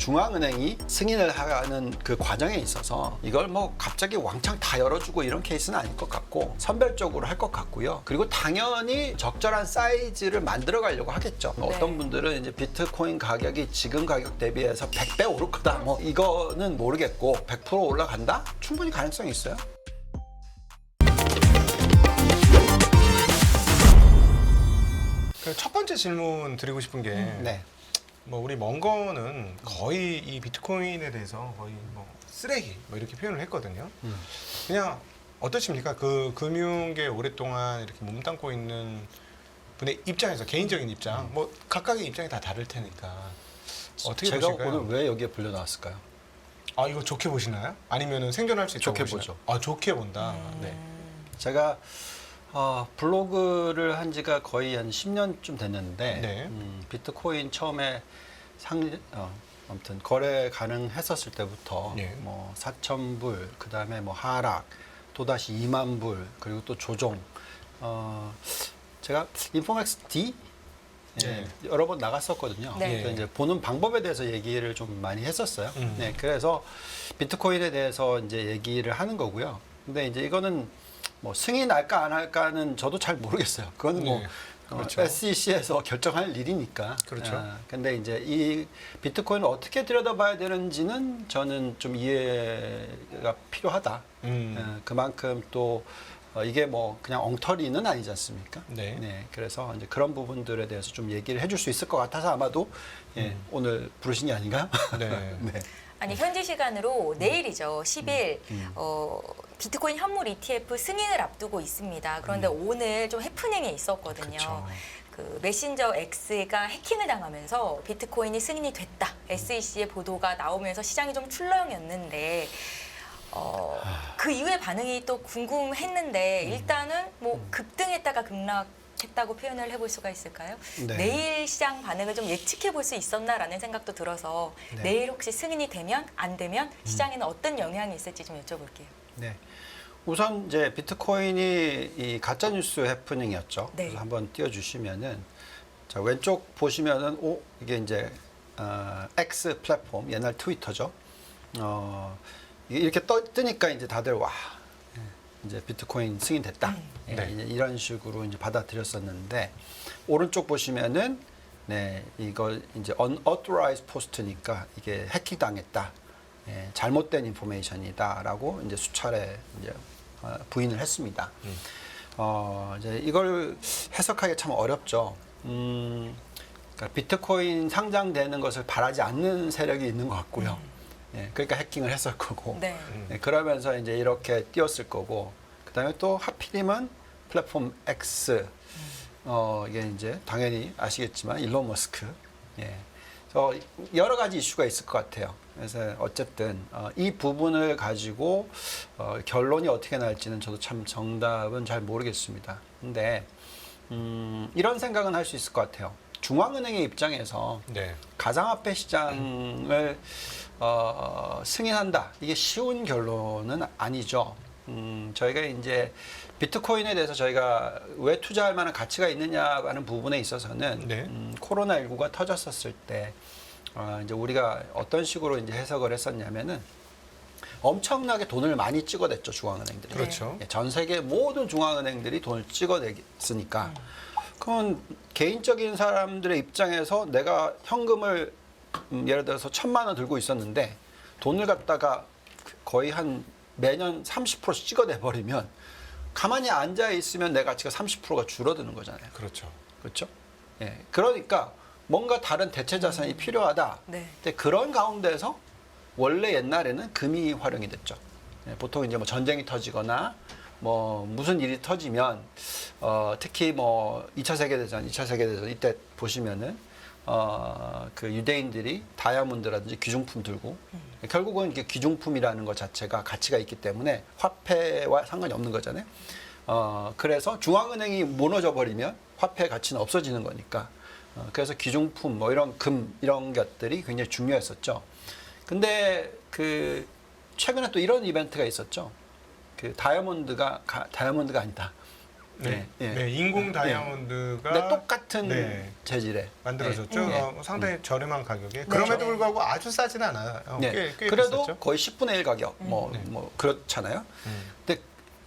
중앙은행이 승인을 하는 그 과정에 있어서 이걸 뭐 갑자기 왕창 다 열어주고 이런 케이스는 아닐 것 같고 선별적으로 할 것 같고요. 그리고 당연히 적절한 사이즈를 만들어 가려고 하겠죠. 네. 어떤 분들은 이제 비트코인 가격이 지금 가격 대비해서 100배 오를 거다. 뭐 이거는 모르겠고 100% 올라간다? 충분히 가능성이 있어요. 그 첫 번째 질문 드리고 싶은 게 네. 뭐 우리 멍거는 거의 이 비트코인에 대해서 거의 뭐 쓰레기 뭐 이렇게 표현을 했거든요. 그냥 어떠십니까? 그 금융계에 오랫동안 이렇게 몸담고 있는 분의 입장에서 개인적인 입장, 뭐 각각의 입장이 다 다를 테니까 어떻게 제가 보실까요? 오늘 왜 여기에 불려 나왔을까요? 아 이거 좋게 보시나요? 아니면은 생존할 수 있다고 좋게 보시나요? 보죠. 아 좋게 본다. 네. 제가 블로그를 한 지가 거의 한 10년쯤 됐는데 네. 비트코인 처음에 아무튼 거래 가능했었을 때부터 네. 뭐 4,000불, 그다음에 뭐 하락, 또다시 2만 불, 그리고 또 조정. 제가 인포맥스 D 네. 여러 번 나갔었거든요. 네. 그래서 이제 보는 방법에 대해서 얘기를 좀 많이 했었어요. 음. 네, 그래서 비트코인에 대해서 이제 얘기를 하는 거고요. 근데 이제 이거는 뭐 승인 할까 안 할까는 저도 잘 모르겠어요. 그건 뭐 네, 그렇죠. SEC에서 결정할 일이니까. 그렇죠. 근데 이제 이 비트코인을 어떻게 들여다봐야 되는지는 저는 좀 이해가 필요하다. 그만큼 또 이게 뭐 그냥 엉터리는 아니지 않습니까? 네. 그래서 이제 그런 부분들에 대해서 좀 얘기를 해줄 수 있을 것 같아서 아마도 오늘 부르신 게 아닌가? 네. 네. 아니 현지 시간으로 내일이죠. 10일 비트코인 현물 ETF 승인을 앞두고 있습니다. 그런데 오늘 좀 해프닝이 있었거든요. 그쵸. 그 메신저 X가 해킹을 당하면서 비트코인이 승인이 됐다. SEC의 보도가 나오면서 시장이 좀 출렁였는데 그 이후의 반응이 또 궁금했는데 일단은 뭐 급등했다가 급락했다고 표현을 해볼 수가 있을까요? 네. 내일 시장 반응을 좀 예측해 볼 수 있었나라는 생각도 들어서 네. 내일 혹시 승인이 되면 안 되면 시장에는 어떤 영향이 있을지 좀 여쭤볼게요. 네. 우선 이제 비트코인이 이 가짜 뉴스 해프닝이었죠. 네. 그래서 한번 띄워주시면은 자 왼쪽 보시면은 이게 이제 X 플랫폼 옛날 트위터죠. 이게 이렇게 뜨니까 이제 다들 와 이제 비트코인 승인됐다. 네. 이제 이런 식으로 이제 받아들였었는데 오른쪽 보시면은 네 이걸 이제 unauthorized post니까 이게 해킹 당했다. 잘못된 인포메이션이다라고 이제 수차례 이제 부인을 했습니다. 이제 이걸 해석하기 참 어렵죠. 그러니까 비트코인 상장되는 것을 바라지 않는 세력이 있는 것 같고요. 그러니까 해킹을 했을 거고. 네. 그러면서 이제 이렇게 띄웠을 거고. 그다음에 또 하필이면 플랫폼 X. 이게 이제 당연히 아시겠지만 일론 머스크. 그래서 여러 가지 이슈가 있을 것 같아요. 그래서 어쨌든 이 부분을 가지고 결론이 어떻게 날지는 저도 참 정답은 잘 모르겠습니다. 근데 이런 생각은 할 수 있을 것 같아요. 중앙은행의 입장에서 네. 가상화폐 시장을 승인한다. 이게 쉬운 결론은 아니죠. 저희가 이제 비트코인에 대해서 저희가 왜 투자할 만한 가치가 있느냐라는 부분에 있어서는 네. 코로나19가 터졌었을 때 이제 우리가 어떤 식으로 이제 해석을 했었냐면은 엄청나게 돈을 많이 찍어댔죠 중앙은행들이. 그렇죠. 전 세계 모든 중앙은행들이 돈을 찍어냈으니까. 그건 개인적인 사람들의 입장에서 내가 현금을 예를 들어서 1,000만 원 들고 있었는데 돈을 갖다가 거의 한 매년 30%씩 찍어내 버리면 가만히 앉아 있으면 내 가치가 30%가 줄어드는 거잖아요. 그렇죠. 그렇죠? 그러니까 뭔가 다른 대체 자산이 필요하다. 네. 근데 그런 가운데서 원래 옛날에는 금이 활용이 됐죠. 보통 이제 뭐 전쟁이 터지거나 뭐 무슨 일이 터지면 특히 뭐 2차 세계대전 이때 보시면은 그 유대인들이 다이아몬드라든지 귀중품 들고 결국은 이게 귀중품이라는 것 자체가 가치가 있기 때문에 화폐와 상관이 없는 거잖아요. 그래서 중앙은행이 무너져 버리면 화폐 가치는 없어지는 거니까. 그래서 귀중품 뭐 이런 금 이런 것들이 굉장히 중요했었죠. 근데 그 최근에 또 이런 이벤트가 있었죠. 그 다이아몬드가 아니다. 네, 인공 다이아몬드가 네, 똑같은 네. 재질에 만들어졌죠. 네. 상당히 저렴한 가격에. 네. 그럼에도 불구하고 아주 싸진 않아요. 네. 꽤 그래도 비쌌죠. 거의 10분의 1 가격 네. 뭐 그렇잖아요.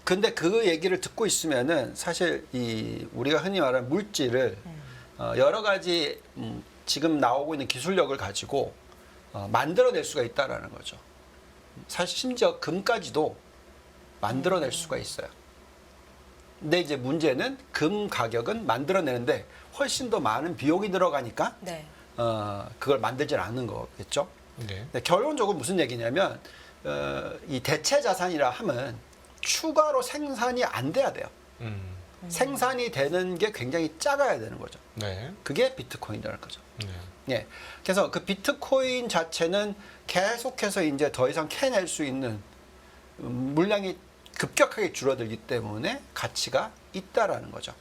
근데 그 얘기를 듣고 있으면은 사실 이 우리가 흔히 말하는 물질을 여러 가지 지금 나오고 있는 기술력을 가지고 만들어낼 수가 있다라는 거죠. 사실 심지어 금까지도 만들어낼 수가 있어요. 근데 이제 문제는 금 가격은 만들어내는데 훨씬 더 많은 비용이 들어가니까 네. 그걸 만들질 않는 거겠죠. 네. 근데 결론적으로 무슨 얘기냐면 이 대체 자산이라 함은 추가로 생산이 안 돼야 돼요. 생산이 되는 게 굉장히 작아야 되는 거죠. 네. 그게 비트코인이라는 거죠. 네. 예. 그래서 그 비트코인 자체는 계속해서 이제 더 이상 캐낼 수 있는 물량이 급격하게 줄어들기 때문에 가치가 있다라는 거죠.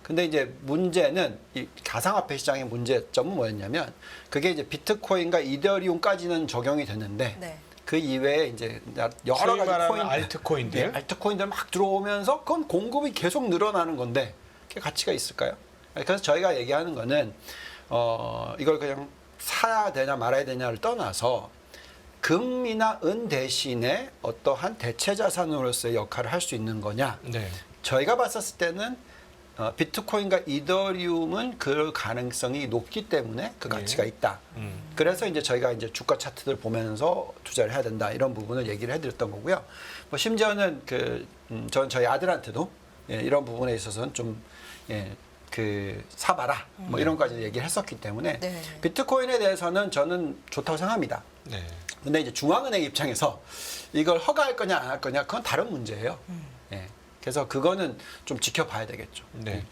근데 이제 문제는 이 가상화폐 시장의 문제점은 뭐였냐면 그게 이제 비트코인과 이더리움까지는 적용이 됐는데 네. 그 이외에 이제 여러 소위 가지 말하는 코인, 알트코인들. 네, 알트코인들 막 들어오면서 그건 공급이 계속 늘어나는 건데 그게 가치가 있을까요? 그래서 저희가 얘기하는 거는 이걸 그냥 사야 되냐 말아야 되냐를 떠나서 금이나 은 대신에 어떠한 대체 자산으로서의 역할을 할 수 있는 거냐. 네. 저희가 봤었을 때는 비트코인과 이더리움은 그 가능성이 높기 때문에 그 가치가 있다. 그래서 이제 저희가 이제 주가 차트들 보면서 투자를 해야 된다 이런 부분을 얘기를 해드렸던 거고요. 뭐 심지어는 전 저희 아들한테도 이런 부분에 있어서는 좀 사봐라 뭐 이런 까지 얘기를 했었기 때문에 네. 비트코인에 대해서는 저는 좋다고 생각합니다. 네. 근데 이제 중앙은행 입장에서 이걸 허가할 거냐 안 할 거냐 그건 다른 문제예요. 예. 그래서 그거는 좀 지켜봐야 되겠죠. 네.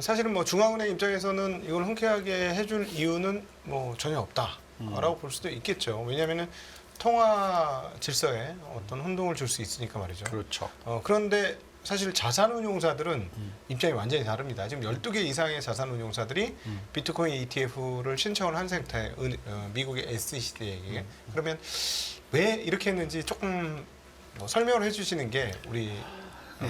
사실은 뭐 중앙은행 입장에서는 이걸 흔쾌하게 해줄 이유는 뭐 전혀 없다라고 볼 수도 있겠죠. 왜냐하면은 통화 질서에 어떤 혼동을 줄 수 있으니까 말이죠. 그렇죠. 그런데 사실 자산운용사들은 입장이 완전히 다릅니다. 지금 12개 이상의 자산운용사들이 비트코인 ETF를 신청을 한 상태, 미국의 SEC에게. 그러면 왜 이렇게 했는지 조금 뭐 설명을 해주시는 게 우리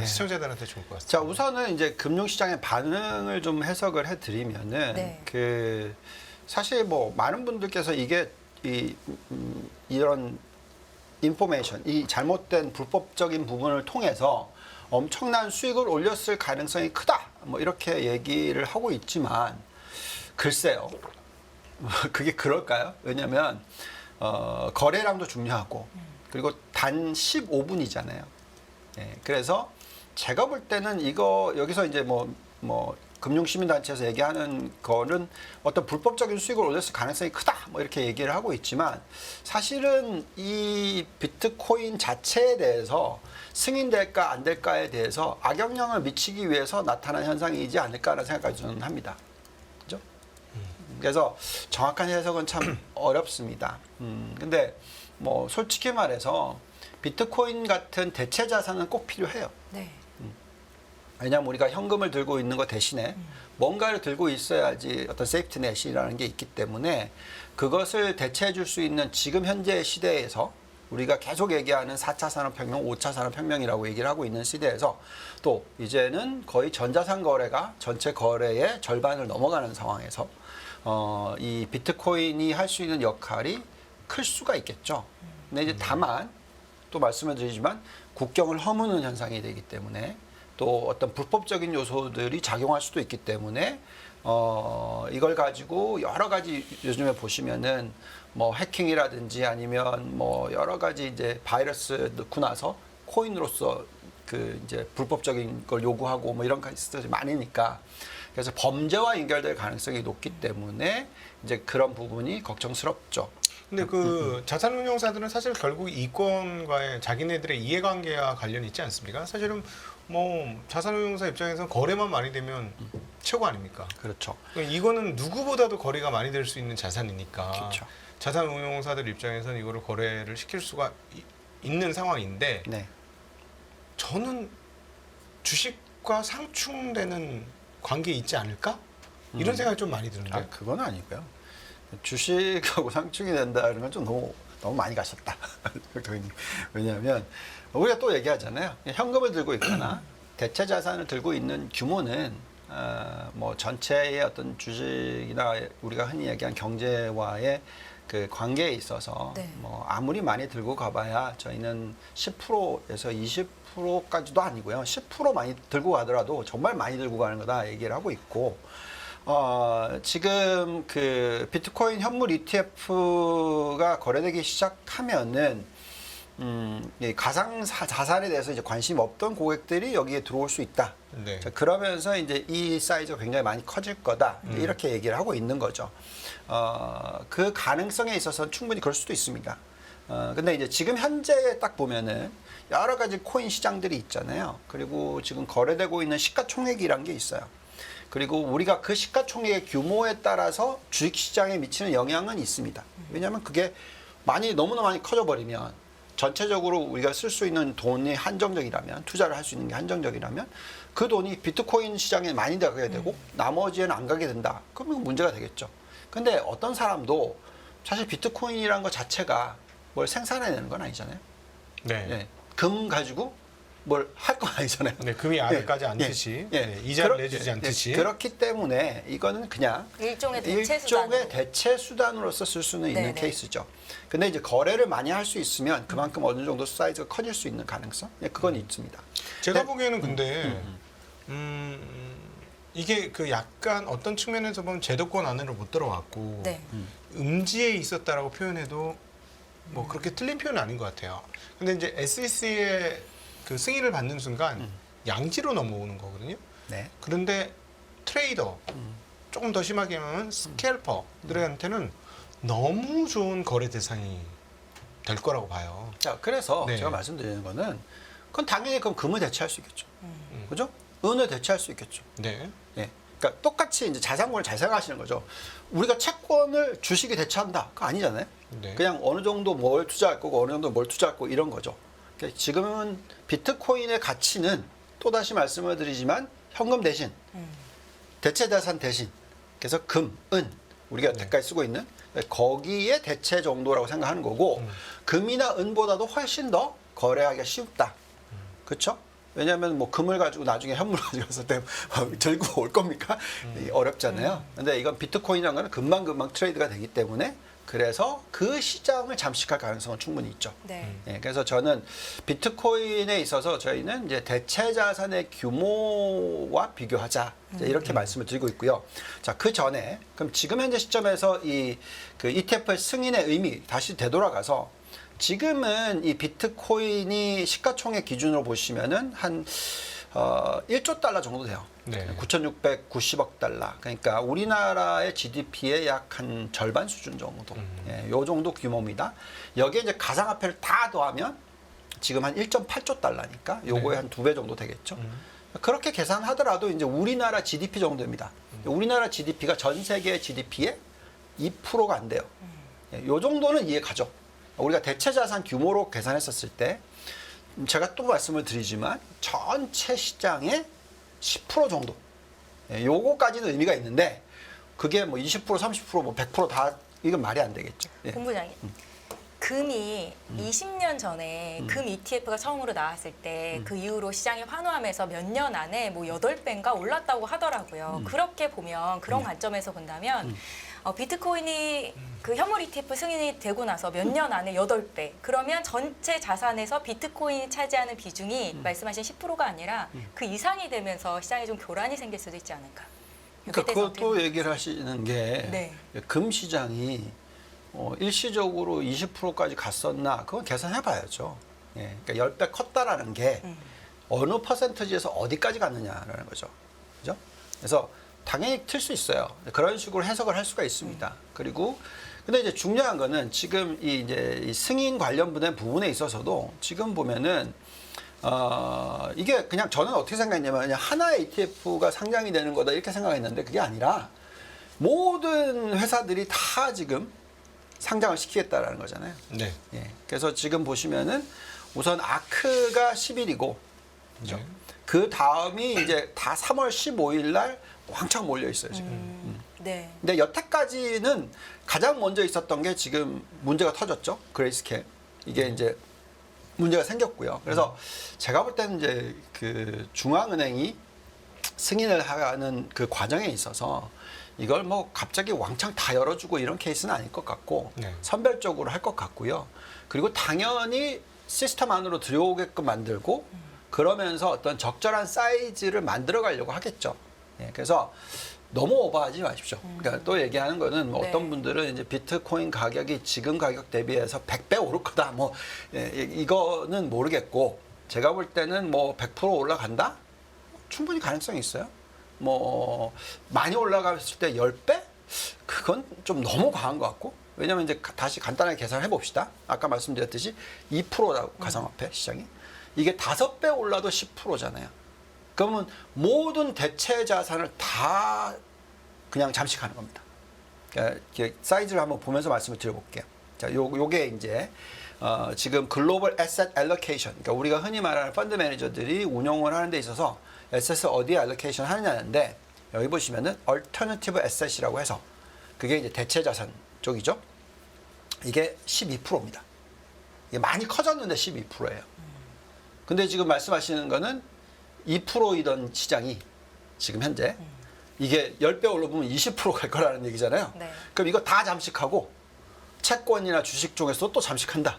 시청자들한테 좋을 것 같습니다. 자, 우선은 이제 금융시장의 반응을 좀 해석을 해드리면은 네. 사실 뭐 많은 분들께서 이게 이런 인포메이션, 이 잘못된 불법적인 부분을 통해서 엄청난 수익을 올렸을 가능성이 크다. 뭐 이렇게 얘기를 하고 있지만 글쎄요. 그게 그럴까요? 왜냐하면 거래량도 중요하고 그리고 단 15분이잖아요. 예, 그래서 제가 볼 때는 이거 여기서 이제 뭐 금융시민단체에서 얘기하는 거는 어떤 불법적인 수익을 올렸을 가능성이 크다 뭐 이렇게 얘기를 하고 있지만 사실은 이 비트코인 자체에 대해서 승인될까 안 될까에 대해서 악영향을 미치기 위해서 나타난 현상이지 않을까라는 생각까지 저는 합니다. 그죠? 그래서 정확한 해석은 참 어렵습니다. 근데 뭐 솔직히 말해서 비트코인 같은 대체 자산은 꼭 필요해요. 네. 왜냐하면 우리가 현금을 들고 있는 것 대신에 뭔가를 들고 있어야지 어떤 세이프티넷이라는 게 있기 때문에 그것을 대체해 줄 수 있는 지금 현재 시대에서 우리가 계속 얘기하는 4차 산업혁명, 5차 산업혁명이라고 얘기를 하고 있는 시대에서 또 이제는 거의 전자산 거래가 전체 거래의 절반을 넘어가는 상황에서 이 비트코인이 할 수 있는 역할이 클 수가 있겠죠. 근데 이제 다만 또 말씀을 드리지만 국경을 허무는 현상이 되기 때문에 또 어떤 불법적인 요소들이 작용할 수도 있기 때문에 이걸 가지고 여러 가지 요즘에 보시면은 뭐 해킹이라든지 아니면 뭐 여러 가지 이제 바이러스 넣고 나서 코인으로서 그 이제 불법적인 걸 요구하고 뭐 이런 케이스들이 많으니까 그래서 범죄와 연결될 가능성이 높기 때문에 이제 그런 부분이 걱정스럽죠. 근데 그 자산운용사들은 사실 결국 이권과의 자기네들의 이해관계와 관련이 있지 않습니까? 사실은 뭐 자산운용사 입장에서는 거래만 많이 되면 최고 아닙니까? 그렇죠. 그러니까 이거는 누구보다도 거래가 많이 될 수 있는 자산이니까 그렇죠. 자산운용사들 입장에서는 이거를 거래를 시킬 수가 있는 상황인데 네. 저는 주식과 상충되는 관계 있지 않을까? 이런 생각이 좀 많이 드는데. 아, 그건 아니고요. 주식하고 상충이 된다는 건 좀 너무 많이 가셨다. 왜냐하면 우리가 또 얘기하잖아요. 현금을 들고 있거나 대체 자산을 들고 있는 규모는 뭐 전체의 어떤 주식이나 우리가 흔히 얘기한 경제와의 그 관계에 있어서 네. 뭐 아무리 많이 들고 가봐야 저희는 10%에서 20%까지도 아니고요. 10% 많이 들고 가더라도 정말 많이 들고 가는 거다 얘기를 하고 있고, 지금 그 비트코인 현물 ETF가 거래되기 시작하면은 이 가상 자산에 대해서 이제 관심이 없던 고객들이 여기에 들어올 수 있다. 네. 자, 그러면서 이제 이 사이즈가 굉장히 많이 커질 거다. 이렇게 얘기를 하고 있는 거죠. 그 가능성에 있어서는 충분히 그럴 수도 있습니다. 근데 이제 지금 현재 딱 보면은 여러 가지 코인 시장들이 있잖아요. 그리고 지금 거래되고 있는 시가총액이란 게 있어요. 그리고 우리가 그 시가총액의 규모에 따라서 주식시장에 미치는 영향은 있습니다. 왜냐하면 그게 너무나 많이 커져 버리면 전체적으로 우리가 쓸 수 있는 돈이 한정적이라면, 투자를 할 수 있는 게 한정적이라면 그 돈이 비트코인 시장에 많이 들어가게 되고 나머지에는 안 가게 된다. 그러면 문제가 되겠죠. 근데 어떤 사람도 사실 비트코인이라는 것 자체가 뭘 생산해내는 건 아니잖아요. 네. 예. 금 가지고 뭘 할 건 아니잖아요. 네, 금이 아들까지 않듯이 네, 이자를 내주지 않듯이 그렇기 때문에 이거는 그냥 일종의 대체 수단으로. 대체 수단으로서 쓸 수는 있는 네네. 케이스죠. 근데 이제 거래를 많이 할 수 있으면 그만큼 어느 정도 사이즈가 커질 수 있는 가능성, 그건 있습니다. 제가 네. 보기에는 근데 이게 그 약간 어떤 측면에서 보면 제도권 안으로 못 들어왔고 네. 음지에 있었다라고 표현해도 뭐 그렇게 틀린 표현은 아닌 것 같아요. 근데 이제 SEC의 그 승인을 받는 순간 양지로 넘어오는 거거든요. 네. 그런데 트레이더, 조금 더 심하게 하면 스캘퍼들한테는 너무 좋은 거래 대상이 될 거라고 봐요. 자, 그래서 네. 제가 말씀드리는 거는 그건 당연히 그럼 금을 대체할 수 있겠죠. 그죠? 은을 대체할 수 있겠죠. 네. 예. 그러니까 똑같이 이제 자산권을 잘 생각하시는 거죠. 우리가 채권을 주식이 대체한다. 그거 아니잖아요. 네. 그냥 어느 정도 뭘 투자할 거고 어느 정도 뭘 투자할 거고 이런 거죠. 그러니까 지금은 비트코인의 가치는 또다시 말씀을 드리지만 현금 대신 대체 자산 대신 그래서 금, 은 우리가 여태까지 쓰고 있는 거기에 대체 정도라고 생각하는 거고 금이나 은보다도 훨씬 더 거래하기가 쉽다. 그렇죠? 왜냐하면 뭐 금을 가지고 나중에 현물 가져갔을 때 들고 올 겁니까? 어렵잖아요. 근데 이건 비트코인이라는 거는 금방 트레이드가 되기 때문에 그래서 그 시장을 잠식할 가능성은 충분히 있죠. 네. 예, 그래서 저는 비트코인에 있어서 저희는 이제 대체 자산의 규모와 비교하자 이제 이렇게 말씀을 드리고 있고요. 자, 그 전에 그럼 지금 현재 시점에서 이 그 ETF 승인의 의미 다시 되돌아가서 지금은 이 비트코인이 시가총액 기준으로 보시면은 한 1조 달러 정도 돼요. 네. 9,690억 달러. 그러니까 우리나라의 GDP의 약 한 절반 수준 정도. 예, 요 정도 규모입니다. 여기에 이제 가상화폐를 다 더하면 지금 한 1.8조 달러니까 요거의 네. 한 2배 정도 되겠죠. 그렇게 계산하더라도 이제 우리나라 GDP 정도입니다. 우리나라 GDP가 전 세계 GDP의 2%가 안 돼요. 예, 요 정도는 이해 가죠. 우리가 대체 자산 규모로 계산했었을 때 제가 또 말씀을 드리지만 전체 시장의 10% 정도. 예, 요거까지는 의미가 있는데 그게 뭐 20%, 30%, 뭐 100%다 이건 말이 안 되겠죠. 예. 본부장님. 금이 20년 전에 금 ETF가 처음으로 나왔을 때 그 이후로 시장이 환호하면서 몇 년 안에 뭐 8배인가 올랐다고 하더라고요. 그렇게 보면 그런 관점에서 본다면 비트코인이 그 현물 ETF 승인이 되고 나서 몇 년 안에 8배. 그러면 전체 자산에서 비트코인이 차지하는 비중이 말씀하신 10%가 아니라 그 이상이 되면서 시장에 좀 교란이 생길 수도 있지 않을까. 그러니까 그것도 얘기를 하시는 게 네. 금 시장이 일시적으로 20%까지 갔었나 그건 계산해 봐야죠. 예, 그러니까 10배 컸다라는 게 어느 퍼센트지에서 어디까지 갔느냐라는 거죠. 그죠? 그래서 당연히 틀 수 있어요. 그런 식으로 해석을 할 수가 있습니다. 그리고 근데 이제 중요한 거는 지금 이 승인 관련된 부분에 있어서도 지금 보면은 이게 그냥 저는 어떻게 생각했냐면 그냥 하나의 ETF가 상장이 되는 거다 이렇게 생각했는데 그게 아니라 모든 회사들이 다 지금 상장을 시키겠다라는 거잖아요. 네. 예. 그래서 지금 보시면은 우선 아크가 10일이고 그죠? 네. 그 다음이 이제 다 3월 15일 날 왕창 몰려 있어요, 지금. 네. 근데 여태까지는 가장 먼저 있었던 게 지금 문제가 터졌죠. 그레이스케일. 이게 이제 문제가 생겼고요. 그래서 제가 볼 때는 이제 그 중앙은행이 승인을 하는 그 과정에 있어서 이걸 뭐 갑자기 왕창 다 열어주고 이런 케이스는 아닐 것 같고 네. 선별적으로 할 것 같고요. 그리고 당연히 시스템 안으로 들어오게끔 만들고 그러면서 어떤 적절한 사이즈를 만들어 가려고 하겠죠. 예, 그래서 너무 오버하지 마십시오. 그러니까 또 얘기하는 거는 뭐 네. 어떤 분들은 이제 비트코인 가격이 지금 가격 대비해서 100배 오를 거다. 뭐 이거는 모르겠고 제가 볼 때는 뭐 100% 올라간다? 충분히 가능성이 있어요. 뭐 많이 올라갔을 때 10배? 그건 좀 너무 과한 것 같고 왜냐면 이제 다시 간단하게 계산해 봅시다. 아까 말씀드렸듯이 2%라고 가상화폐 시장이 이게 5배 올라도 10%잖아요. 그러면 모든 대체 자산을 다 그냥 잠식하는 겁니다. 그러니까 사이즈를 한번 보면서 말씀을 드려볼게요. 자, 요게 이제 지금 글로벌 애셋 알로케이션, 그러니까 우리가 흔히 말하는 펀드 매니저들이 운용을 하는 데 있어서 애셋을 어디에 알로케이션 하느냐인데 여기 보시면은 얼터너티브 애셋이라고 해서 그게 이제 대체 자산 쪽이죠. 이게 12%입니다. 이게 많이 커졌는데 12%예요. 근데 지금 말씀하시는 거는 2%이던 시장이 지금 현재 이게 10배 올라보면 20% 갈 거라는 얘기잖아요. 네. 그럼 이거 다 잠식하고 채권이나 주식 중에서 또 잠식한다.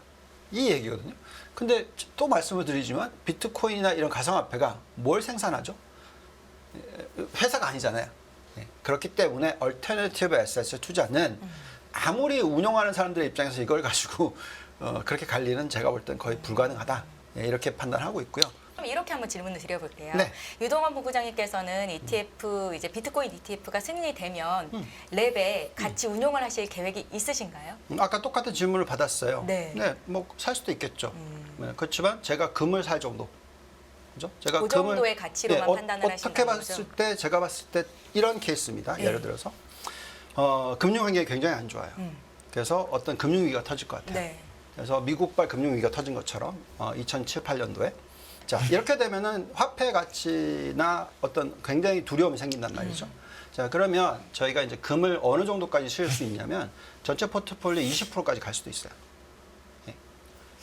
이 얘기거든요. 근데 또 말씀을 드리지만 비트코인이나 이런 가상화폐가 뭘 생산하죠? 회사가 아니잖아요. 그렇기 때문에 얼터너티브 애셋의 투자는 아무리 운영하는 사람들의 입장에서 이걸 가지고 그렇게 갈 일은 제가 볼 땐 거의 불가능하다. 이렇게 판단하고 있고요. 그럼 이렇게 한번 질문을 드려볼게요. 네. 유동환 본부장님께서는 ETF 이제 비트코인 ETF가 승인되면 랩에 같이 운용을 하실 계획이 있으신가요? 아까 똑같은 질문을 받았어요. 네. 뭐 살 수도 있겠죠. 네, 그렇지만 제가 금을 살 정도. 그죠? 제가 그 정도의 가치로만 판단을 어떻게 하신다는 봤을 거죠? 때 제가 봤을 때 이런 케이스입니다. 네. 예를 들어서 금융 환경이 굉장히 안 좋아요. 그래서 어떤 금융위기가 터질 것 같아요. 네. 그래서 미국발 금융위기가 터진 것처럼 2007, 8년도에 자 이렇게 되면은 화폐 가치나 어떤 굉장히 두려움이 생긴단 말이죠. 자 그러면 저희가 이제 금을 어느 정도까지 실을 수 있냐면 전체 포트폴리오 20%까지 갈 수도 있어요. 예.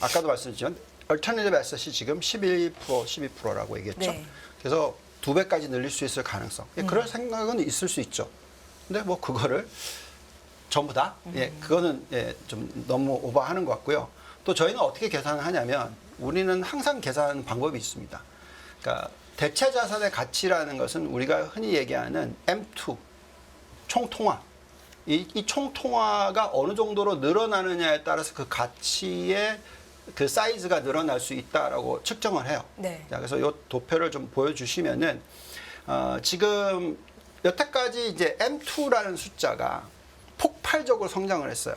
아까도 말씀드렸지만 얼터너티브 애셋이 지금 11%, 12%라고 얘기했죠. 네. 그래서 2배까지 늘릴 수 있을 가능성. 예, 그럴 생각은 있을 수 있죠. 근데 뭐 그거를 전부 다, 예, 그거는 예, 좀 너무 오버하는 것 같고요. 또 저희는 어떻게 계산을 하냐면 우리는 항상 계산 방법이 있습니다. 그러니까 대체 자산의 가치라는 것은 우리가 흔히 얘기하는 M2 총통화. 이 총통화가 어느 정도로 늘어나느냐에 따라서 그 가치의 그 사이즈가 늘어날 수 있다라고 측정을 해요. 네. 자, 그래서 이 도표를 좀 보여주시면은 지금 여태까지 이제 M2라는 숫자가 폭발적으로 성장을 했어요.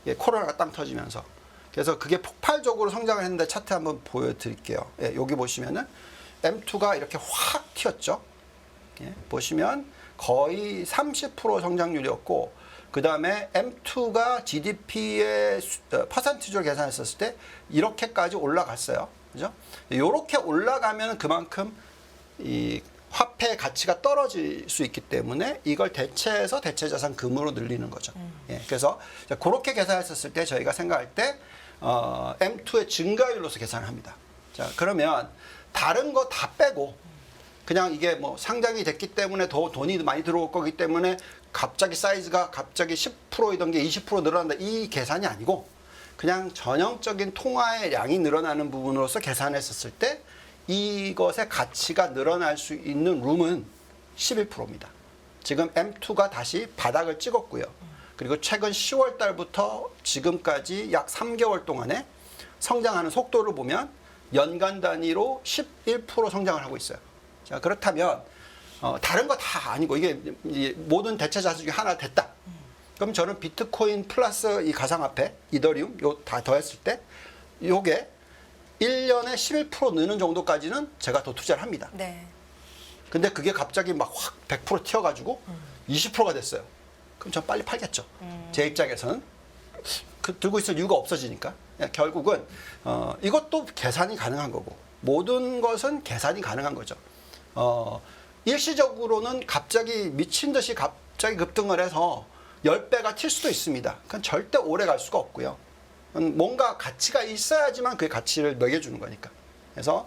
예, 코로나가 땅 터지면서. 그래서 그게 폭발적으로 성장을 했는데 차트 한번 보여드릴게요. 예, 여기 보시면은 M2가 이렇게 확 튀었죠. 예, 보시면 거의 30% 성장률이었고, 그 다음에 M2가 GDP의 퍼센티지로 계산했었을 때 이렇게까지 올라갔어요. 그죠? 이렇게 올라가면 그만큼 이 화폐의 가치가 떨어질 수 있기 때문에 이걸 대체해서 대체 자산 금으로 늘리는 거죠. 예, 그래서 그렇게 계산했었을 때 저희가 생각할 때 M2의 증가율로서 계산을 합니다. 자, 그러면 다른 거 다 빼고 그냥 이게 뭐 상장이 됐기 때문에 더 돈이 많이 들어올 거기 때문에 갑자기 사이즈가 갑자기 10%이던 게 20% 늘어난다 이 계산이 아니고 그냥 전형적인 통화의 양이 늘어나는 부분으로서 계산했었을 때 이것의 가치가 늘어날 수 있는 룸은 11%입니다. 지금 M2가 다시 바닥을 찍었고요. 그리고 최근 10월 달부터 지금까지 약 3개월 동안에 성장하는 속도를 보면 연간 단위로 11% 성장을 하고 있어요. 자, 그렇다면 다른 거 다 아니고 이게 모든 대체 자산 중에 하나 됐다. 그럼 저는 비트코인 플러스 이 가상화폐, 이더리움 요 다 더했을 때 요게 1년에 11% 느는 정도까지는 제가 더 투자를 합니다. 네. 근데 그게 갑자기 막 확 100% 튀어가지고 20%가 됐어요. 그럼 전 빨리 팔겠죠. 제 입장에서는 들고 있을 이유가 없어지니까. 결국은 이것도 계산이 가능한 거고 모든 것은 계산이 가능한 거죠. 일시적으로는 갑자기 미친 듯이 갑자기 급등을 해서 10배가 튈 수도 있습니다. 그건 절대 오래 갈 수가 없고요. 뭔가 가치가 있어야지만 그 가치를 매겨주는 거니까. 그래서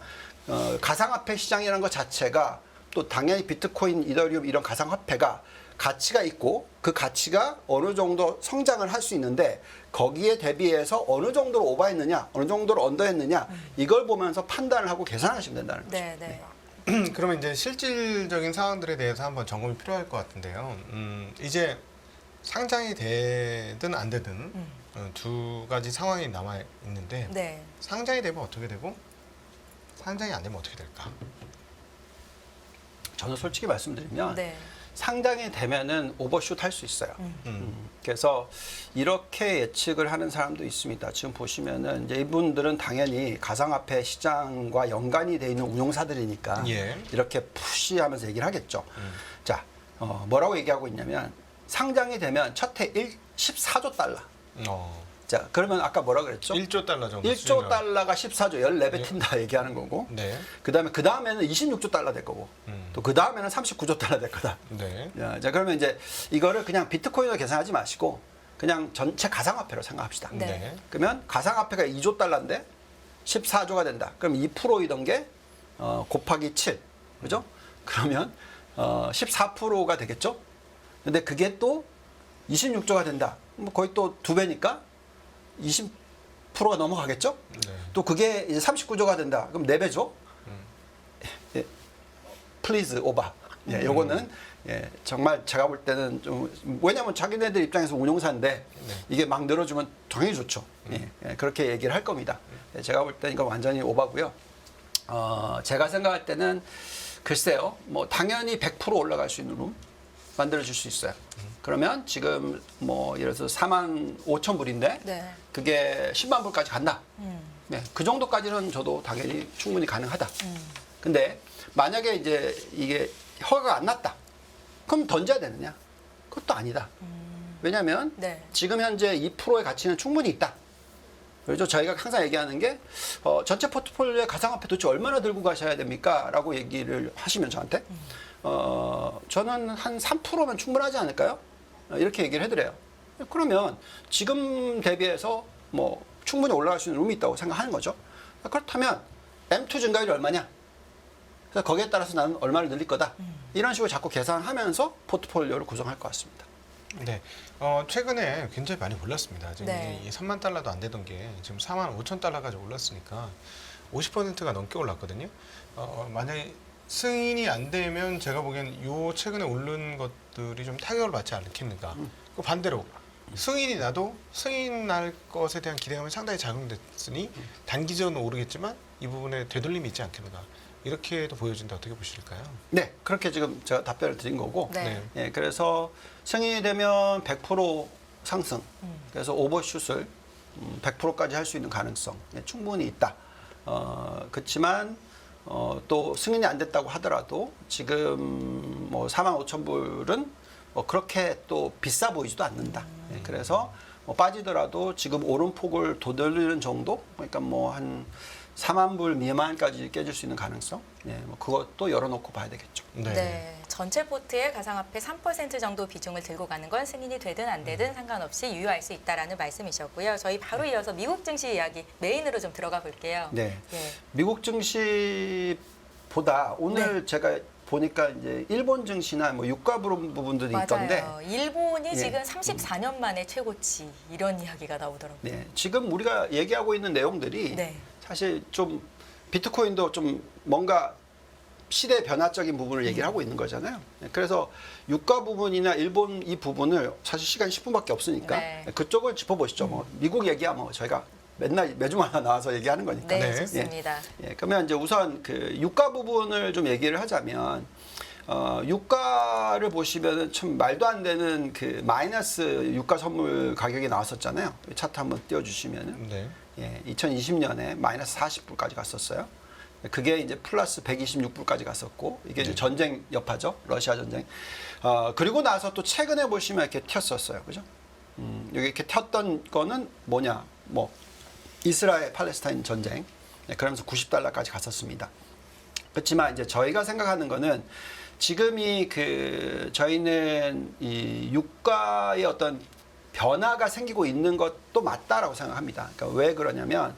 가상화폐 시장이라는 것 자체가 또 당연히 비트코인, 이더리움 이런 가상화폐가 가치가 있고 그 가치가 어느 정도 성장을 할 수 있는데 거기에 대비해서 어느 정도로 오버했느냐, 어느 정도로 언더했느냐 이걸 보면서 판단을 하고 계산하시면 된다는 거죠. 네, 네. 그러면 이제 실질적인 상황들에 대해서 한번 점검이 필요할 것 같은데요. 이제 상장이 되든 안 되든 두 가지 상황이 남아 있는데 네. 상장이 되면 어떻게 되고 상장이 안 되면 어떻게 될까? 저는 솔직히 말씀드리면 네. 상장이 되면은 오버슛 할 수 있어요. 그래서 이렇게 예측을 하는 사람도 있습니다. 지금 보시면은 이제 이분들은 당연히 가상화폐 시장과 연관이 돼 있는 운용사들이니까 예. 이렇게 푸시하면서 얘기를 하겠죠. 자, 뭐라고 얘기하고 있냐면 상장이 되면 첫해 14조 달러. 자, 그러면 아까 뭐라 그랬죠? 1조 달러 정도. 1조 달러가 14조, 14배 튄다 얘기하는 거고. 네. 그 다음에는 26조 달러 될 거고. 또 그 다음에는 39조 달러 될 거다. 네. 자, 그러면 이제 이거를 그냥 비트코인으로 계산하지 마시고 그냥 전체 가상화폐로 생각합시다. 네. 네. 그러면 가상화폐가 2조 달러인데 14조가 된다. 그럼 2%이던 게 곱하기 7. 그죠? 그러면 14%가 되겠죠? 근데 그게 또 26조가 된다. 뭐 거의 또 2배니까 20%가 넘어가겠죠? 네. 또 그게 이제 39조가 된다. 그럼 4배죠? 예, 플리즈 오바. 예, 요거는 예, 정말 제가 볼 때는 좀 왜냐면 자기네들 입장에서 운용사인데 네. 이게 막 늘어주면 당연히 좋죠. 예, 예, 그렇게 얘기를 할 겁니다. 예, 제가 볼 때는 이거 완전히 오바고요. 제가 생각할 때는 글쎄요, 뭐 당연히 100% 올라갈 수 있는 룸 만들어줄 수 있어요. 그러면 지금 뭐 예를 들어서 45,000불인데 네. 그게 10만 불까지 간다. 네, 그 정도까지는 저도 당연히 충분히 가능하다. 근데 만약에 이제 이게 허가가 안 났다. 그럼 던져야 되느냐? 그것도 아니다. 왜냐하면 네. 지금 현재 2%의 가치는 충분히 있다. 그래서 저희가 항상 얘기하는 게 전체 포트폴리오에 가상화폐 도대체 얼마나 들고 가셔야 됩니까? 라고 얘기를 하시면 저한테 저는 한 3%면 충분하지 않을까요? 이렇게 얘기를 해드려요. 그러면 지금 대비해서 뭐 충분히 올라갈 수 있는 룸이 있다고 생각하는 거죠. 그렇다면 M2 증가율이 얼마냐? 그래서 거기에 따라서 나는 얼마를 늘릴 거다. 이런 식으로 자꾸 계산하면서 포트폴리오를 구성할 것 같습니다. 네. 최근에 굉장히 많이 올랐습니다. 지금 네. 이 3만 달러도 안 되던 게 지금 4만 5천 달러까지 올랐으니까 50%가 넘게 올랐거든요. 만약에 승인이 안 되면 제가 보기엔 요 최근에 오른 것들이 좀 타격을 받지 않겠는가. 그 반대로 승인이 나도 승인 날 것에 대한 기대감이 상당히 작용됐으니 단기적으로 오르겠지만 이 부분에 되돌림이 있지 않겠는가. 이렇게도 보여진다. 어떻게 보실까요? 네, 그렇게 지금 제가 답변을 드린 거고. 네. 예, 그래서 승인이 되면 100% 상승. 그래서 오버슛을 100%까지 할 수 있는 가능성 충분히 있다. 그렇지만 또 승인이 안 됐다고 하더라도 지금 뭐 45,000불은 그렇게 또 비싸 보이지도 않는다. 예, 그래서 빠지더라도 지금 오름폭을 되돌리는 정도? 그러니까 뭐 한 4만 불 미만까지 깨질 수 있는 가능성? 예, 뭐 그것도 열어놓고 봐야 되겠죠. 네. 전체 포트의 가상화폐 3% 정도 비중을 들고 가는 건 승인이 되든 안 되든 상관없이 유효할 수 있다라는 말씀이셨고요. 저희 바로 이어서 미국 증시 이야기 메인으로 좀 들어가 볼게요. 네. 예. 미국 증시보다 오늘 제가 보니까 이제 일본 증시나 뭐 유가 부분들이 있던데 맞아요. 일본이 예. 지금 34년 만에 최고치 이런 이야기가 나오더라고요. 네, 지금 우리가 얘기하고 있는 내용들이 네. 사실 좀 비트코인도 좀 뭔가 시대 변화적인 부분을 얘기를 하고 있는 거잖아요. 네, 그래서 유가 부분이나 일본 이 부분을 사실 시간이 10분밖에 없으니까 네. 그쪽을 짚어보시죠. 뭐 미국 얘기야 뭐 저희가 맨날 매주마다 나와서 얘기하는 거니까. 네, 네. 좋습니다. 예, 그러면 이제 우선 그 유가 부분을 좀 얘기를 하자면 유가를 보시면은 참 말도 안 되는 그 마이너스 유가 선물 가격이 나왔었잖아요. 차트 한번 띄워주시면은 네. 예, 2020년에 마이너스 40불까지 갔었어요. 그게 이제 플러스 126불까지 갔었고 이게 이제 전쟁 여파죠. 러시아 전쟁. 그리고 나서 또 최근에 보시면 이렇게 튀었었어요. 그죠? 여기 이렇게 튀었던 거는 뭐냐? 뭐 이스라엘 팔레스타인 전쟁. 네, 그러면서 90달러까지 갔었습니다. 그렇지만 이제 저희가 생각하는 거는 지금이 그 저희는 이 유가의 어떤 변화가 생기고 있는 것도 맞다라고 생각합니다. 그러니까 왜 그러냐면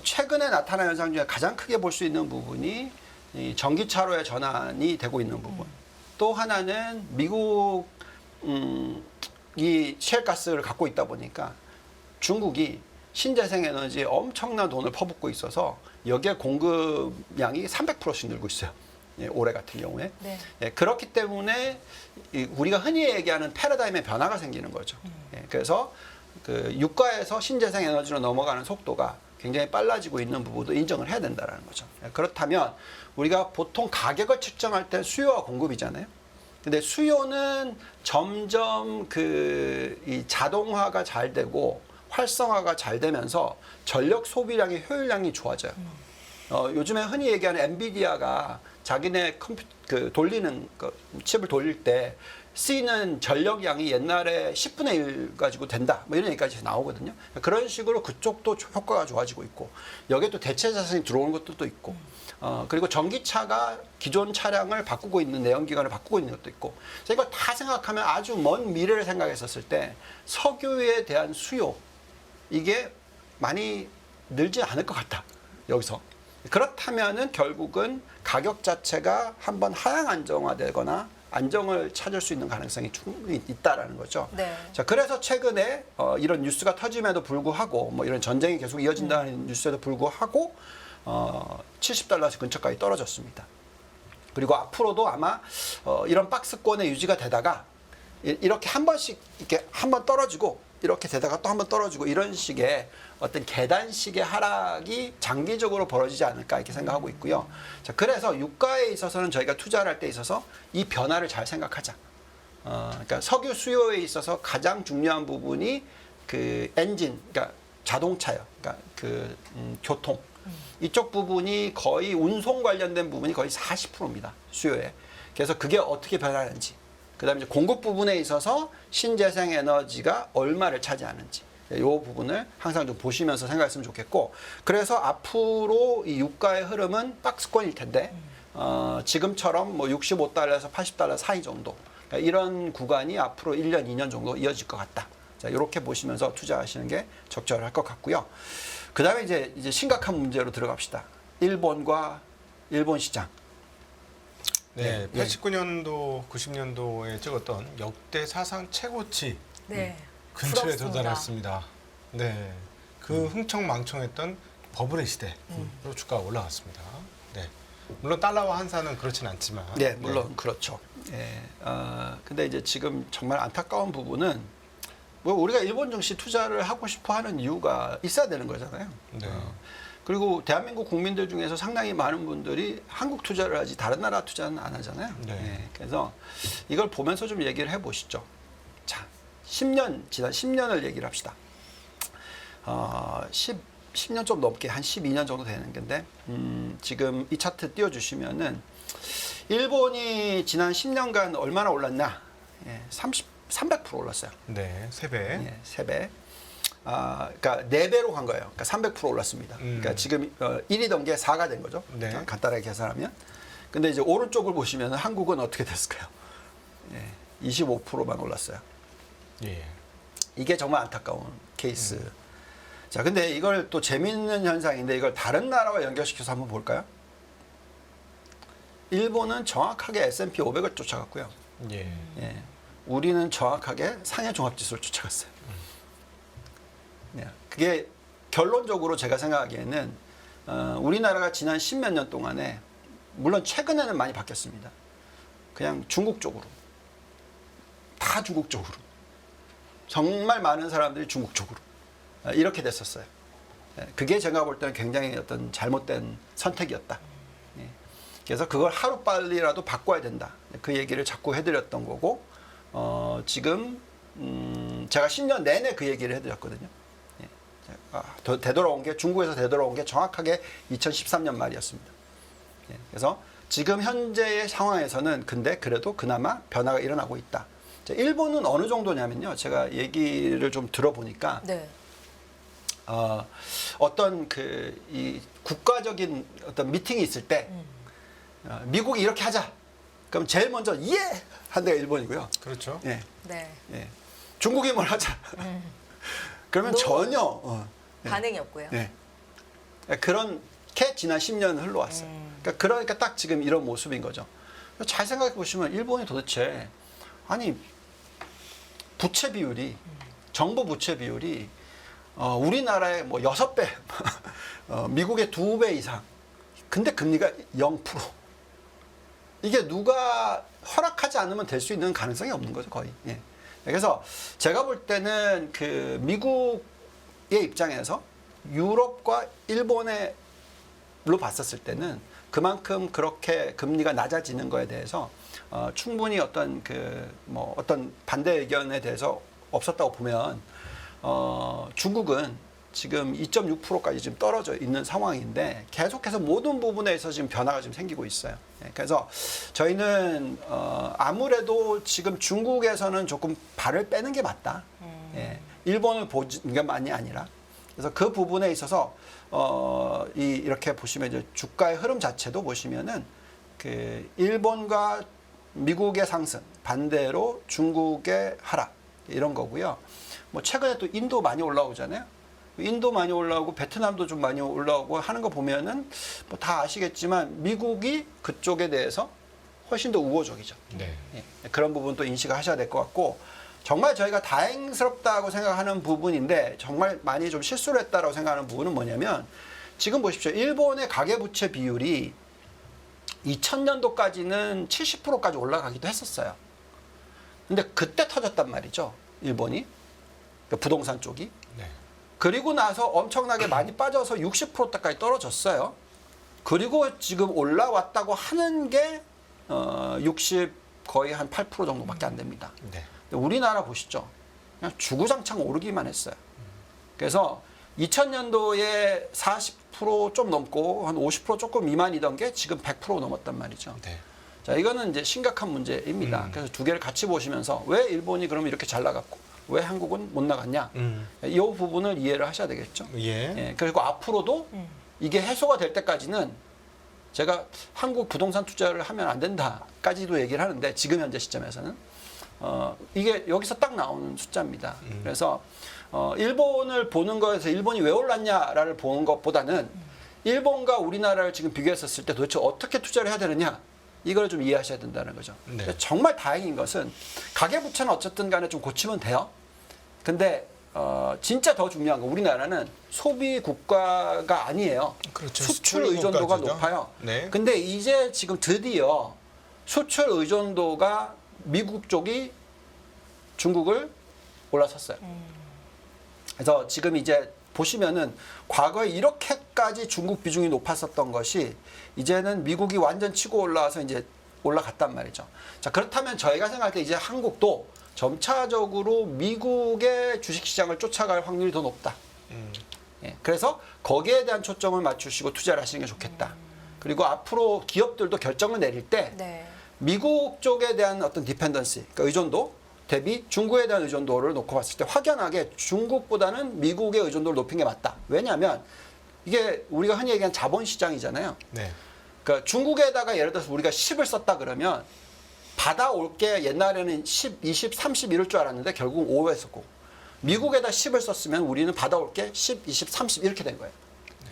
최근에 나타난 현상 중에 가장 크게 볼 수 있는 부분이 이 전기차로의 전환이 되고 있는 부분. 또 하나는 미국 이 셰일가스를 갖고 있다 보니까 중국이 신재생 에너지에 엄청난 돈을 퍼붓고 있어서 여기에 공급량이 300%씩 늘고 있어요. 예, 올해 같은 경우에. 네. 예, 그렇기 때문에 우리가 흔히 얘기하는 패러다임의 변화가 생기는 거죠. 예, 그래서 그 유가에서 신재생 에너지로 넘어가는 속도가 굉장히 빨라지고 있는 부분도 인정을 해야 된다는 거죠. 예, 그렇다면 우리가 보통 가격을 측정할 때 수요와 공급이잖아요. 근데 수요는 점점 이 자동화가 잘 되고 활성화가 잘 되면서 전력 소비량의 효율량이 좋아져요. 요즘에 흔히 얘기하는 엔비디아가 자기네 돌리는 칩을 돌릴 때 쓰이는 전력량이 옛날에 10분의 1 가지고 된다. 뭐 이런 얘기까지 나오거든요. 그런 식으로 그쪽도 효과가 좋아지고 있고 여기에 또 대체 자산이 들어오는 것도 있고 그리고 전기차가 기존 차량을 바꾸고 있는 내연기관을 바꾸고 있는 것도 있고 그래서 이걸 다 생각하면 아주 먼 미래를 생각했었을 때 석유에 대한 수요 이게 많이 늘지 않을 것 같다. 여기서. 그렇다면은 결국은 가격 자체가 한번 하향 안정화되거나 안정을 찾을 수 있는 가능성이 충분히 있다라는 거죠. 네. 자, 그래서 최근에 이런 뉴스가 터짐에도 불구하고 뭐 이런 전쟁이 계속 이어진다는 뉴스에도 불구하고 70달러 근처까지 떨어졌습니다. 그리고 앞으로도 아마 이런 박스권의 유지가 되다가 이렇게 한 번씩 이렇게 한 번 떨어지고 이렇게 되다가 또 한 번 떨어지고 이런 식의 어떤 계단식의 하락이 장기적으로 벌어지지 않을까 이렇게 생각하고 있고요. 자, 그래서 유가에 있어서는 저희가 투자를 할 때 있어서 이 변화를 잘 생각하자. 그러니까 석유 수요에 있어서 가장 중요한 부분이 그 엔진, 그러니까 자동차요. 그러니까 교통. 이쪽 부분이 거의 운송 관련된 부분이 거의 40%입니다. 수요에. 그래서 그게 어떻게 변하는지. 그다음에 이제 공급 부분에 있어서 신재생 에너지가 얼마를 차지하는지 이 부분을 항상 좀 보시면서 생각했으면 좋겠고 그래서 앞으로 이 유가의 흐름은 박스권일 텐데 지금처럼 뭐 65달러에서 80달러 사이 정도 그러니까 이런 구간이 앞으로 1년, 2년 정도 이어질 것 같다. 자, 이렇게 보시면서 투자하시는 게 적절할 것 같고요. 그다음에 이제 심각한 문제로 들어갑시다. 일본 시장. 네, 89년도, 90년도에 찍었던 역대 사상 최고치 네. 근처에 부럽습니다. 도달했습니다. 네, 그 흥청망청했던 버블의 시대로 주가가 올라갔습니다. 네, 물론 달러와 환산은 그렇진 않지만. 네, 물론 그렇죠. 예, 근데 이제 지금 정말 안타까운 부분은 뭐 우리가 일본 증시 투자를 하고 싶어 하는 이유가 있어야 되는 거잖아요. 네. 그리고 대한민국 국민들 중에서 상당히 많은 분들이 한국 투자를 하지 다른 나라 투자는 안 하잖아요. 네. 예, 그래서 이걸 보면서 좀 얘기를 해보시죠. 자, 지난 10년을 얘기를 합시다. 10년 좀 넘게 한 12년 정도 되는 건데 지금 이 차트 띄워주시면은 일본이 지난 10년간 얼마나 올랐나? 예, 300% 올랐어요. 네, 3배. 예, 3배. 그러니까 4배로 간 거예요. 그러니까 300% 올랐습니다. 그러니까 지금 1이던 게 4가 된 거죠. 네. 간단하게 계산하면. 근데 이제 오른쪽을 보시면 한국은 어떻게 됐을까요? 예, 25%만 올랐어요. 예. 이게 정말 안타까운 케이스. 자, 근데 이걸 또 재미있는 현상인데 이걸 다른 나라와 연결시켜서 한번 볼까요? 일본은 정확하게 S&P 500을 쫓아갔고요. 예. 예, 우리는 정확하게 상해 종합지수를 쫓아갔어요. 예, 그게 결론적으로 제가 생각하기에는 우리나라가 지난 10몇 년 동안에 물론 최근에는 많이 바뀌었습니다. 그냥 중국 쪽으로 다 중국 쪽으로 정말 많은 사람들이 중국 쪽으로 이렇게 됐었어요. 예, 그게 제가 볼 때는 굉장히 어떤 잘못된 선택이었다. 예, 그래서 그걸 하루빨리라도 바꿔야 된다. 그 얘기를 자꾸 해드렸던 거고 지금 제가 10년 내내 그 얘기를 해드렸거든요. 되돌아온 게 중국에서 되돌아온 게 정확하게 2013년 말이었습니다. 예, 그래서 지금 현재의 상황에서는 근데 그래도 그나마 변화가 일어나고 있다. 자, 일본은 어느 정도냐면요. 제가 얘기를 좀 들어보니까 네. 어떤 이 국가적인 어떤 미팅이 있을 때 미국이 이렇게 하자. 그럼 제일 먼저 예! 한 데가 일본이고요. 그렇죠. 예. 네. 예. 중국이 뭘 하자. 그러면 전혀 반응이 없고요. 네. 그렇게 지난 10년 흘러왔어요. 그러니까 딱 지금 이런 모습인 거죠. 잘 생각해 보시면 일본이 도대체 아니 부채 비율이 정부 부채 비율이 우리나라의 뭐 6배, 미국의 2배 이상. 근데 금리가 0%. 이게 누가 허락하지 않으면 될 수 있는 가능성이 없는 거죠, 거의. 예. 그래서 제가 볼 때는 그 미국의 입장에서 유럽과 일본으로 봤었을 때는 그만큼 그렇게 금리가 낮아지는 거에 대해서 충분히 어떤 어떤 반대 의견에 대해서 없었다고 보면 중국은 지금 2.6%까지 지금 떨어져 있는 상황인데 계속해서 모든 부분에서 지금 변화가 지금 생기고 있어요. 그래서 저희는 아무래도 지금 중국에서는 조금 발을 빼는 게 맞다. 일본을 보는 것만이 아니라 그래서 그 부분에 있어서 이렇게 보시면 이제 주가의 흐름 자체도 보시면은 그 일본과 미국의 상승 반대로 중국의 하락 이런 거고요. 뭐 최근에 또 인도 많이 올라오잖아요. 인도 많이 올라오고 베트남도 좀 많이 올라오고 하는 거 보면은 뭐 다 아시겠지만 미국이 그쪽에 대해서 훨씬 더 우호적이죠. 네. 예, 그런 부분도 인식을 하셔야 될 것 같고 정말 저희가 다행스럽다고 생각하는 부분인데 정말 많이 좀 실수를 했다라고 생각하는 부분은 뭐냐면 지금 보십시오. 일본의 가계부채 비율이 2000년도까지는 70%까지 올라가기도 했었어요. 근데 그때 터졌단 말이죠. 일본이. 그러니까 부동산 쪽이. 네. 그리고 나서 엄청나게 많이 빠져서 60%대까지 떨어졌어요. 그리고 지금 올라왔다고 하는 게 60 거의 한 8% 정도밖에 안 됩니다. 네. 근데 우리나라 보시죠. 그냥 주구장창 오르기만 했어요. 그래서 2000년도에 40% 좀 넘고 한 50% 조금 미만이던 게 지금 100% 넘었단 말이죠. 네. 자, 이거는 이제 심각한 문제입니다. 그래서 두 개를 같이 보시면서 왜 일본이 그러면 이렇게 잘 나갔고 왜 한국은 못 나갔냐? 이 부분을 이해를 하셔야 되겠죠. 예. 예, 그리고 앞으로도 이게 해소가 될 때까지는 제가 한국 부동산 투자를 하면 안 된다까지도 얘기를 하는데 지금 현재 시점에서는 이게 여기서 딱 나오는 숫자입니다. 그래서 일본을 보는 거에서 일본이 왜 올랐냐를 보는 것보다는 일본과 우리나라를 지금 비교했었을 때 도대체 어떻게 투자를 해야 되느냐 이걸 좀 이해하셔야 된다는 거죠. 네. 정말 다행인 것은 가계부채는 어쨌든 간에 좀 고치면 돼요. 근데 진짜 더 중요한 건 우리나라는 소비 국가가 아니에요. 그렇죠. 수출 수출 의존도가 국가죠. 높아요. 네. 근데 이제 지금 드디어 수출 의존도가 미국 쪽이 중국을 올라섰어요. 그래서 지금 이제 보시면은 과거에 이렇게까지 중국 비중이 높았었던 것이 이제는 미국이 완전 치고 올라와서 이제 올라갔단 말이죠. 자, 그렇다면 저희가 생각할 때 이제 한국도 점차적으로 미국의 주식시장을 쫓아갈 확률이 더 높다. 예, 그래서 거기에 대한 초점을 맞추시고 투자를 하시는 게 좋겠다. 그리고 앞으로 기업들도 결정을 내릴 때 네. 미국 쪽에 대한 어떤 디펜던시, 그러니까 의존도 대비 중국에 대한 의존도를 놓고 봤을 때 확연하게 중국보다는 미국의 의존도를 높인 게 맞다. 왜냐하면 이게 우리가 흔히 얘기하는 자본시장이잖아요. 네. 그러니까 중국에다가 예를 들어서 우리가 10을 썼다 그러면 받아올 게 옛날에는 10, 20, 30 이럴 줄 알았는데 결국 5에 썼고 미국에다 10을 썼으면 우리는 받아올 게 10, 20, 30 이렇게 된 거예요.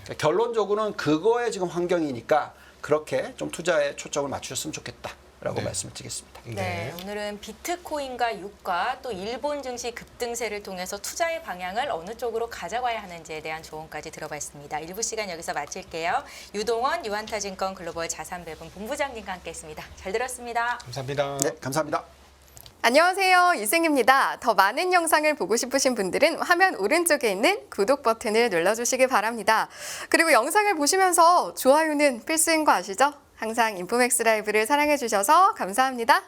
그러니까 결론적으로는 그거에 지금 환경이니까 그렇게 좀 투자에 초점을 맞추셨으면 좋겠다라고 네. 말씀을 드리겠습니다. 네, 오늘은 비트코인과 유가 또 일본 증시 급등세를 통해서 투자의 방향을 어느 쪽으로 가져가야 하는지에 대한 조언까지 들어봤습니다. 일부 시간 여기서 마칠게요. 유동원 유한타증권 글로벌 자산배분 본부장님과 함께했습니다. 잘 들었습니다. 감사합니다. 네, 감사합니다. 안녕하세요. 이승입니다. 더 많은 영상을 보고 싶으신 분들은 화면 오른쪽에 있는 구독 버튼을 눌러주시기 바랍니다. 그리고 영상을 보시면서 좋아요는 필수인 거 아시죠? 항상 인포맥스 라이브를 사랑해 주셔서 감사합니다.